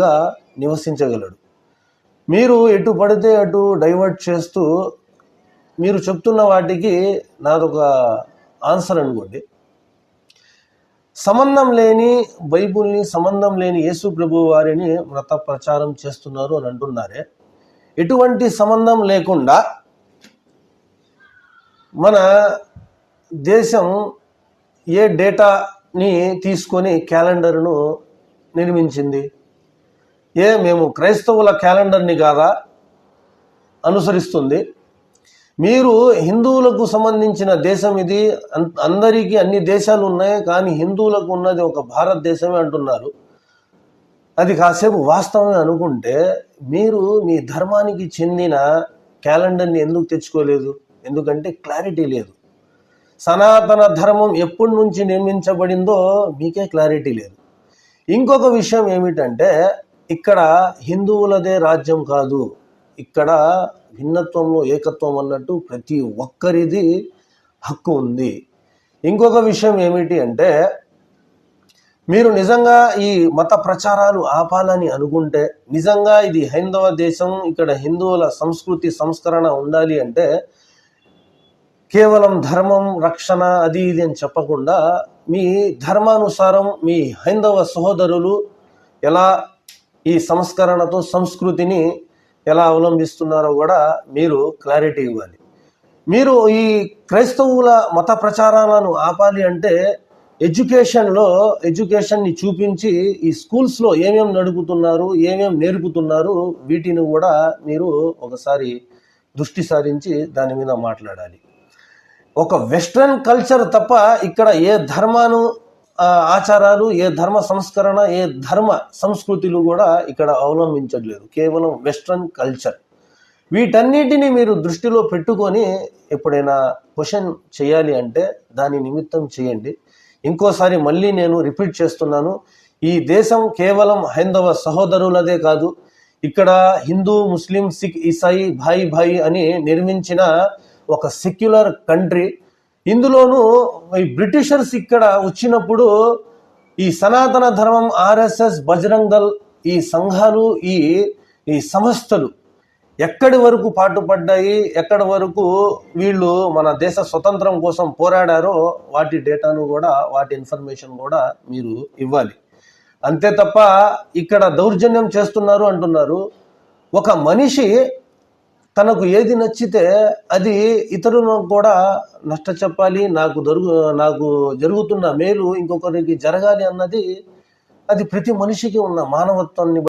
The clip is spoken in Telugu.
గా నివసించగలడు. మీరు ఎటు పడితే అటు డైవర్ట్ చేస్తూ మీరు చెప్తున్న వాటికి నాదొక ఆన్సర్ అనుకోండి. సంబంధం లేని బైబుల్ని, సంబంధం లేని యేసు ప్రభు వారిని మత ప్రచారం చేస్తున్నారు అని అంటున్నారే. ఎటువంటి సంబంధం లేకుండా మన దేశం ఏ డేటాని తీసుకొని క్యాలెండర్ను నిర్మించింది? మేము క్రైస్తవుల క్యాలెండర్ని కాదా అనుసరిస్తుంది? మీరు హిందువులకు సంబంధించిన దేశం ఇది, అందరికీ అన్ని దేశాలు ఉన్నాయి, కానీ హిందువులకు ఉన్నది ఒక భారతదేశమే అంటున్నారు. అది కాసేపు వాస్తవమే అనుకుంటే మీరు మీ ధర్మానికి చెందిన క్యాలెండర్ని ఎందుకు తెచ్చుకోలేదు? ఎందుకంటే క్లారిటీ లేదు. సనాతన ధర్మం ఎప్పటి నుంచి నిర్మించబడిందో మీకే క్లారిటీ లేదు. ఇంకొక విషయం ఏమిటంటే, ఇక్కడ హిందువులదే రాజ్యం కాదు, ఇక్కడ భిన్నత్వంలో ఏకత్వం అన్నట్టు ప్రతి ఒక్కరిది హక్కు ఉంది. ఇంకొక విషయం ఏమిటి అంటే, మీరు నిజంగా ఈ మత ప్రచారాలు ఆపాలని అనుకుంటే, నిజంగా ఇది హైందవ దేశం, ఇక్కడ హిందువుల సంస్కృతి సంస్కరణ ఉండాలి అంటే కేవలం ధర్మం రక్షణ అది ఇది అని చెప్పకుండా మీ ధర్మానుసారం మీ హైందవ సహోదరులు ఎలా ఈ సంస్కరణతో సంస్కృతిని ఎలా అవలంబిస్తున్నారో కూడా మీరు క్లారిటీ ఇవ్వాలి. మీరు ఈ క్రైస్తవుల మత ప్రచారాలను ఆపాలి అంటే ఎడ్యుకేషన్ని చూపించి ఈ స్కూల్స్లో ఏమేం నడుపుతున్నారు, ఏమేం నేర్పుతున్నారు, వీటిని కూడా మీరు ఒకసారి దృష్టి సారించి దాని మీద మాట్లాడాలి. ఒక వెస్ట్రన్ కల్చర్ తప్ప ఇక్కడ ఏ ధర్మాను ఆచారాలు, ఏ ధర్మ సంస్కరణ, ఏ ధర్మ సంస్కృతులు కూడా ఇక్కడ అవలంబించట్లేదు. కేవలం వెస్ట్రన్ కల్చర్. వీటన్నిటిని మీరు దృష్టిలో పెట్టుకొని ఎప్పుడైనా క్వశ్చన్ చేయాలి అంటే దాని నిమిత్తం చేయండి. ఇంకోసారి మళ్ళీ నేను రిపీట్ చేస్తున్నాను, ఈ దేశం కేవలం హైందవ సహోదరులదే కాదు, ఇక్కడ హిందూ, ముస్లిం, సిక్, ఇసాయి భాయి భాయి అని నిర్మించిన ఒక సెక్యులర్ కంట్రీ. ఇందులోనూ ఈ బ్రిటిషర్స్ ఇక్కడ వచ్చినప్పుడు ఈ సనాతన ధర్మం, ఆర్ఎస్ఎస్, బజరంగ్ దళ్, ఈ సంఘాలు, ఈ సంస్థలు ఎక్కడి వరకు పాటుపడ్డాయి, ఎక్కడి వరకు వీళ్ళు మన దేశ స్వతంత్రం కోసం పోరాడారో వాటి డేటాను కూడా, వాటి ఇన్ఫర్మేషన్ కూడా మీరు ఇవ్వాలి. అంతే తప్ప ఇక్కడ దౌర్జన్యం చేస్తున్నారు అంటున్నారు. ఒక మనిషి తనకు ఏది నచ్చితే అది ఇతరులకు కూడా నష్ట చెప్పాలి, నాకు జరుగుతున్న మేలు ఇంకొకరికి జరగాలి అన్నది అది ప్రతి మనిషికి ఉన్న మానవత్వాన్ని